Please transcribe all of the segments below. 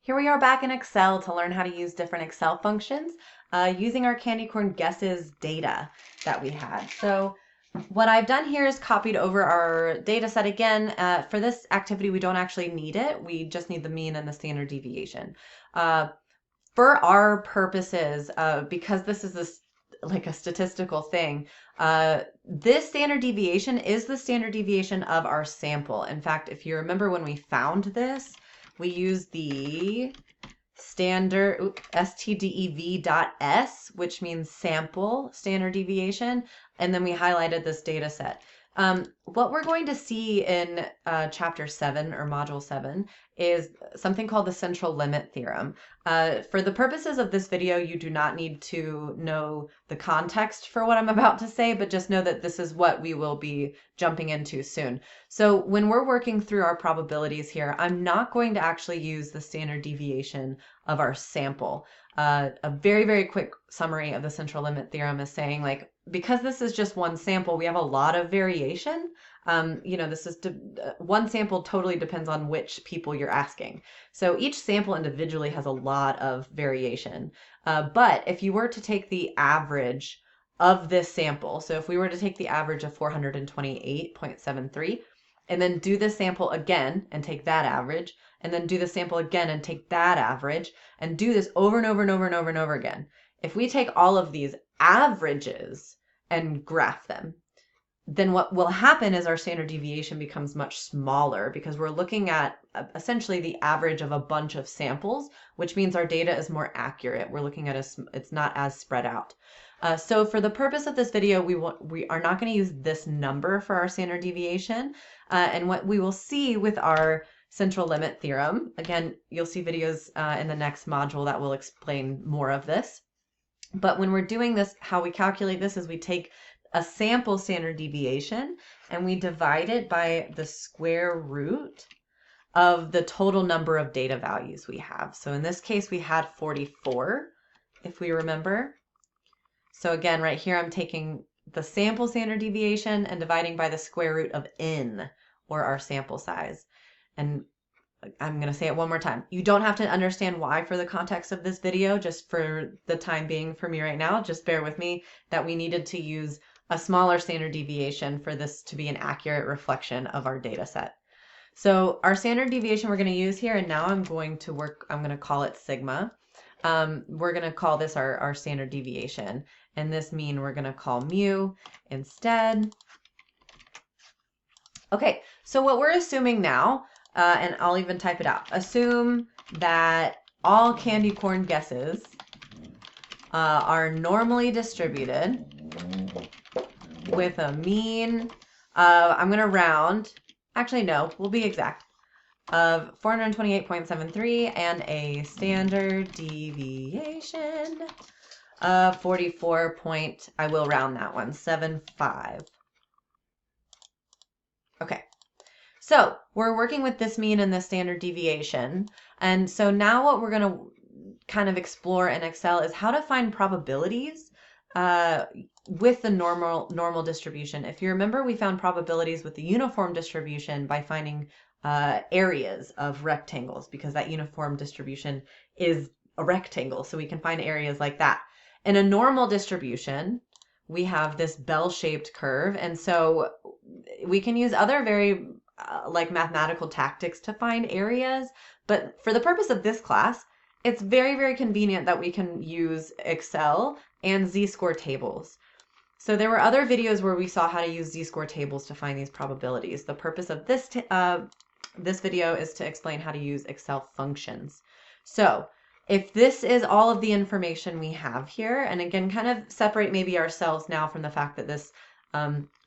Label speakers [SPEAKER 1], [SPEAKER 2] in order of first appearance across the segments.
[SPEAKER 1] Here we are back in Excel to learn how to use different Excel functions using our candy corn guesses data that we had. So what I've done here is copied over our data set again. For this activity, we don't actually need it. We just need the mean and the standard deviation. For our purposes, because this is like a statistical thing, this standard deviation is the standard deviation of our sample. In fact, if you remember when we found this, we used the standard stdev.s, which means sample standard deviation, and then we highlighted this data set. What we're going to see in chapter 7 or module 7 is something called the central limit theorem. For the purposes of this video, you do not need to know the context for what I'm about to say, but just know that this is what we will be jumping into soon. So when we're working through our probabilities here, I'm not going to actually use the standard deviation of our sample. A very, very quick summary of the central limit theorem is saying, like, because this is just one sample, we have a lot of variation. This is one sample totally depends on which people you're asking. So each sample individually has a lot of variation. But if you were to take the average of this sample, so if we were to take the average of 428.73 and then do the sample again and take that average, and then do the sample again and take that average, and do this over and over and over and over and over again. If we take all of these averages and graph them, then what will happen is our standard deviation becomes much smaller because we're looking at essentially the average of a bunch of samples, which means our data is more accurate. We're looking at it's not as spread out. So for the purpose of this video, we are not going to use this number for our standard deviation. And what we will see with our central limit theorem, again, you'll see videos in the next module that will explain more of this. But when we're doing this, how we calculate this is we take a sample standard deviation and we divide it by the square root of the total number of data values we have. So in this case, we had 44, if we remember. So again, right here, I'm taking the sample standard deviation and dividing by the square root of n, or our sample size. And I'm going to say it one more time. You don't have to understand why for the context of this video, just for the time being for me right now. Just bear with me that we needed to use a smaller standard deviation for this to be an accurate reflection of our data set. So our standard deviation we're going to use here, and now I'm going to call it sigma. We're going to call this our standard deviation, and this mean we're going to call mu instead. Okay, so what we're assuming now, and I'll even type it out, assume that all candy corn guesses are normally distributed with a mean, I'm going to round, actually no, we'll be exact, of 428.73 and a standard deviation of 44 point, I will round that one, 75. Okay, so we're working with this mean and the standard deviation. And so now what we're going to kind of explore in Excel is how to find probabilities with the normal distribution. If you remember, we found probabilities with the uniform distribution by finding areas of rectangles, because that uniform distribution is a rectangle, so we can find areas like that. In a normal distribution, we have this bell-shaped curve, and so we can use other very like mathematical tactics to find areas, but for the purpose of this class, it's very, very convenient that we can use Excel and z-score tables. So there were other videos where we saw how to use z-score tables to find these probabilities. The purpose of this video is to explain how to use Excel functions. So if this is all of the information we have here, and again, kind of separate maybe ourselves now from the fact that this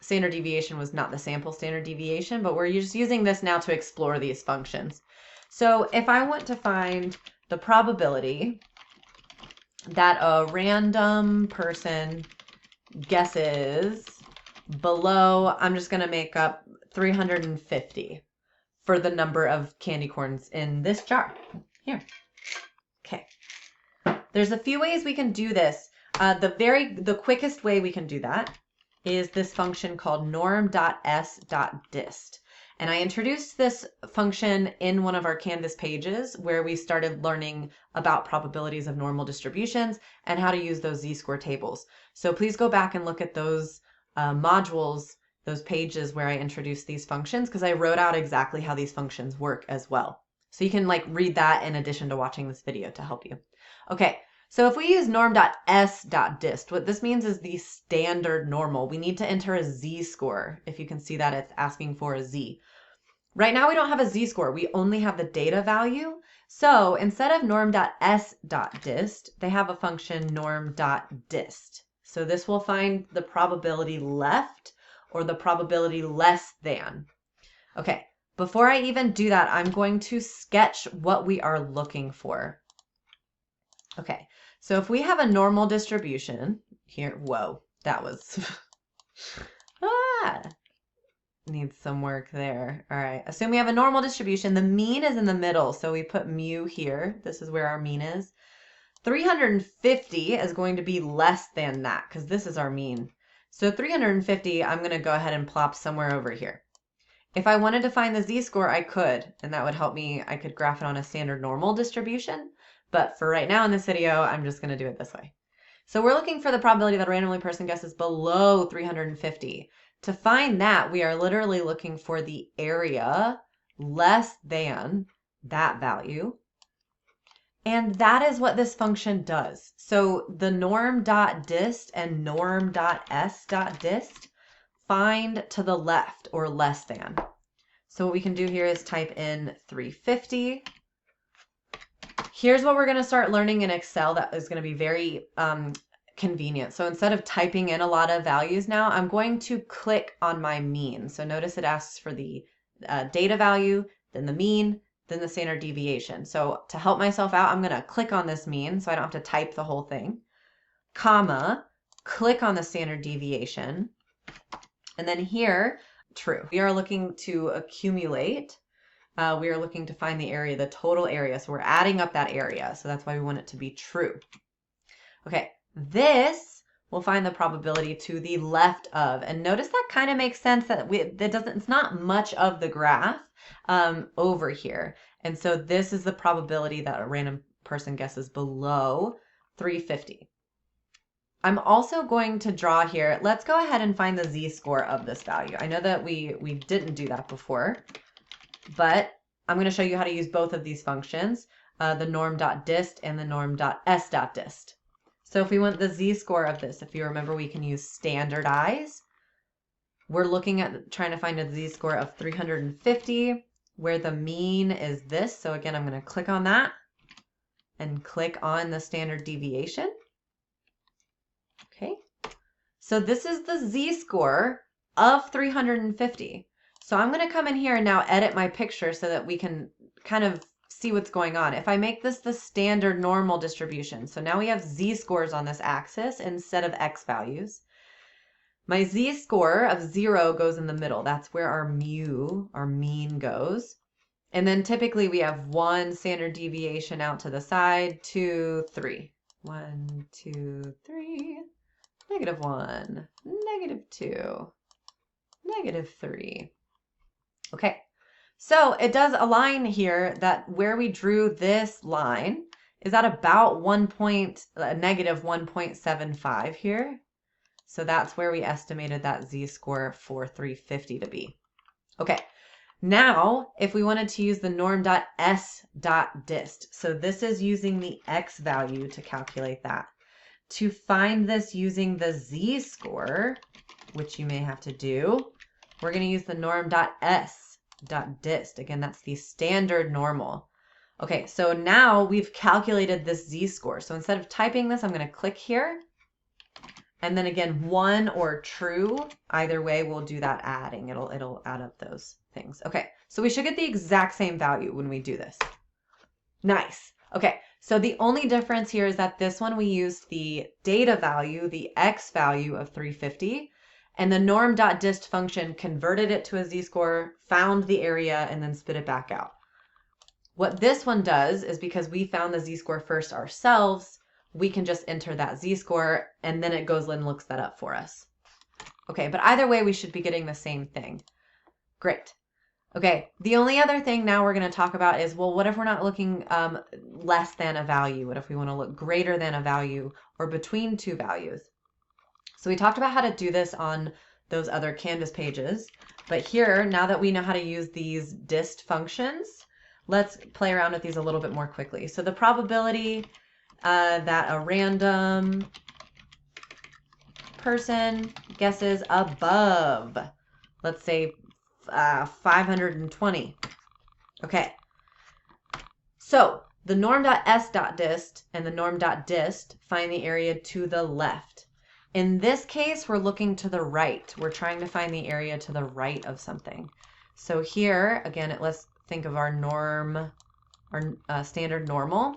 [SPEAKER 1] standard deviation was not the sample standard deviation, but we're just using this now to explore these functions. So if I want to find the probability that a random person guesses below, I'm just going to make up 350 for the number of candy corns in this jar here. Okay. There's a few ways we can do this. The quickest way we can do that is this function called norm.s.dist. And I introduced this function in one of our Canvas pages where we started learning about probabilities of normal distributions and how to use those z-score tables. So please go back and look at those modules, those pages where I introduced these functions, because I wrote out exactly how these functions work as well. So you can like read that in addition to watching this video to help you. Okay, so if we use norm.s.dist, what this means is the standard normal. We need to enter a z-score. If you can see that, it's asking for a z. Right now we don't have a z-score. We only have the data value. So instead of norm.s.dist, they have a function norm.dist. So this will find the probability left or the probability less than. Okay, before I even do that, I'm going to sketch what we are looking for. Okay, so if we have a normal distribution here, whoa, that was, needs some work there. All right, assume we have a normal distribution. The mean is in the middle, so we put mu here. This is where our mean is. 350 is going to be less than that because this is our mean. So 350, I'm going to go ahead and plop somewhere over here. If I wanted to find the z-score, I could, and that would help me. I could graph it on a standard normal distribution, but for right now in this video, I'm just going to do it this way. So we're looking for the probability that a randomly person guesses below 350. To find that, we are literally looking for the area less than that value. And that is what this function does. So the norm.dist and norm.s.dist find to the left or less than. So what we can do here is type in 350. Here's what we're going to start learning in Excel that is going to be very convenient. So instead of typing in a lot of values now, I'm going to click on my mean. So notice it asks for the data value, then the mean, then the standard deviation. So to help myself out, I'm going to click on this mean so I don't have to type the whole thing, comma, click on the standard deviation, and then here, true. We are looking to accumulate. We are looking to find the area, the total area. So we're adding up that area. So that's why we want it to be true. Okay, this will find the probability to the left of. And notice that kind of makes sense that it's not much of the graph over here. And so this is the probability that a random person guesses below 350. I'm also going to draw here. Let's go ahead and find the z-score of this value. I know that we didn't do that before, but I'm going to show you how to use both of these functions, the norm.dist and the norm.s.dist. So if we want the z-score of this, if you remember, we can use standardize. We're looking at trying to find a z-score of 350, where the mean is this. So again, I'm going to click on that and click on the standard deviation. Okay, so this is the z-score of 350. So I'm going to come in here and now edit my picture so that we can kind of see what's going on. If I make this the standard normal distribution, so now we have z-scores on this axis instead of x values. My z-score of 0 goes in the middle. That's where our mu, our mean, goes. And then typically we have 1 standard deviation out to the side, 2, 3. 1, 2, 3. -1, -2, -3. Okay, so it does align here that where we drew this line is at about -1.75 here. So that's where we estimated that z-score for 350 to be. Okay, now if we wanted to use the norm.s.dist, so this is using the x value to calculate that. To find this using the z-score, which you may have to do, we're going to use the norm.s.dist. Again, that's the standard normal. Okay, so now we've calculated this z-score. So instead of typing this, I'm going to click here. And then again, 1 or true, either way, we'll do that adding. It'll add up those things. Okay, so we should get the exact same value when we do this. Nice. Okay, so the only difference here is that this one we used the data value, the x value of 350, and the norm.dist function converted it to a z-score, found the area, and then spit it back out. What this one does is because we found the z-score first ourselves, we can just enter that z-score, and then it goes and looks that up for us. Okay, but either way, we should be getting the same thing. Great. Okay, the only other thing now we're going to talk about is, well, what if we're not looking less than a value? What if we want to look greater than a value or between two values? So we talked about how to do this on those other Canvas pages, but here, now that we know how to use these dist functions, let's play around with these a little bit more quickly. So the probability that a random person guesses above, let's say 520. Okay, so the norm.s.dist and the norm.dist find the area to the left. In this case, we're looking to the right. We're trying to find the area to the right of something. So here, again, let's think of our norm, our standard normal.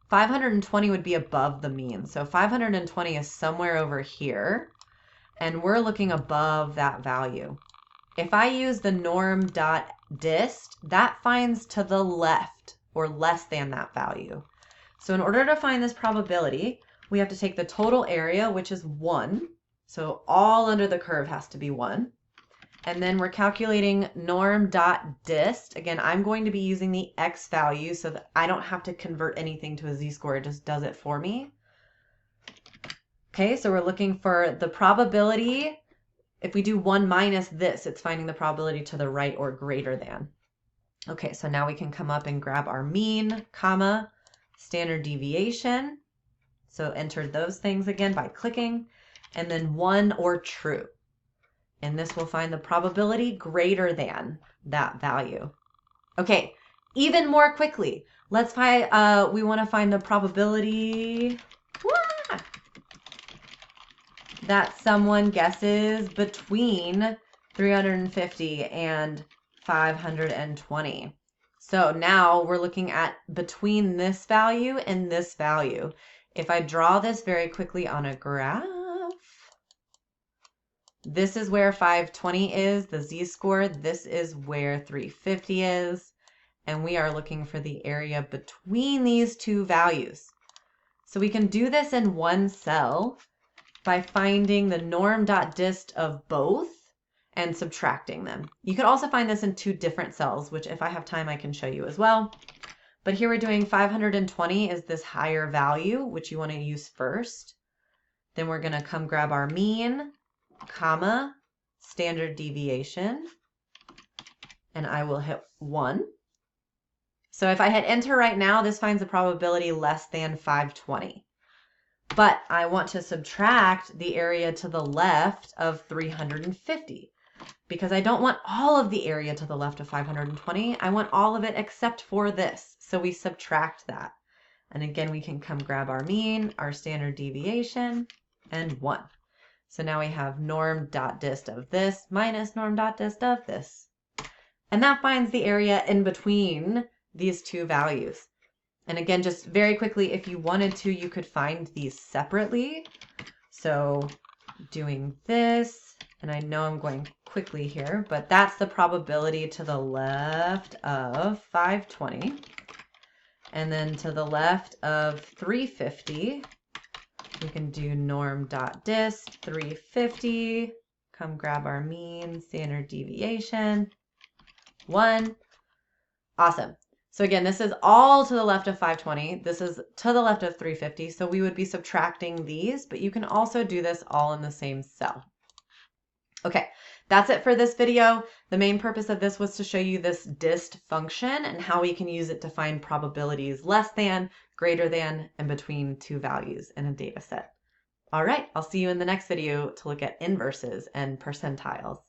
[SPEAKER 1] 520 would be above the mean. So 520 is somewhere over here, and we're looking above that value. If I use the norm.dist, that finds to the left or less than that value. So in order to find this probability, we have to take the total area, which is 1. So all under the curve has to be 1. And then we're calculating norm.dist. Again, I'm going to be using the x value so that I don't have to convert anything to a z-score. It just does it for me. Okay, so we're looking for the probability. If we do 1 minus this, it's finding the probability to the right or greater than. Okay, so now we can come up and grab our mean, comma, standard deviation. So enter those things again by clicking, and then 1 or true. And this will find the probability greater than that value. Okay, even more quickly, let's find, we want to find the probability that someone guesses between 350 and 520. So now we're looking at between this value and this value. If I draw this very quickly on a graph, this is where 520 is, the z-score. This is where 350 is. And we are looking for the area between these two values. So we can do this in one cell by finding the norm.dist of both and subtracting them. You could also find this in two different cells, which if I have time, I can show you as well. But here we're doing 520 is this higher value, which you want to use first. Then we're going to come grab our mean, comma, standard deviation, and I will hit 1. So if I hit enter right now, this finds the probability less than 520. But I want to subtract the area to the left of 350 because I don't want all of the area to the left of 520. I want all of it except for this. So we subtract that. And again, we can come grab our mean, our standard deviation, and 1. So now we have norm.dist of this minus norm.dist of this. And that finds the area in between these two values. And again, just very quickly, if you wanted to, you could find these separately. So doing this, and I know I'm going quickly here, but that's the probability to the left of 520. And then to the left of 350, we can do norm.dist 350, come grab our mean, standard deviation, 1. Awesome. So again, this is all to the left of 520. This is to the left of 350. So we would be subtracting these, but you can also do this all in the same cell. Okay, that's it for this video. The main purpose of this was to show you this dist function and how we can use it to find probabilities less than, greater than, and between two values in a data set. All right, I'll see you in the next video to look at inverses and percentiles.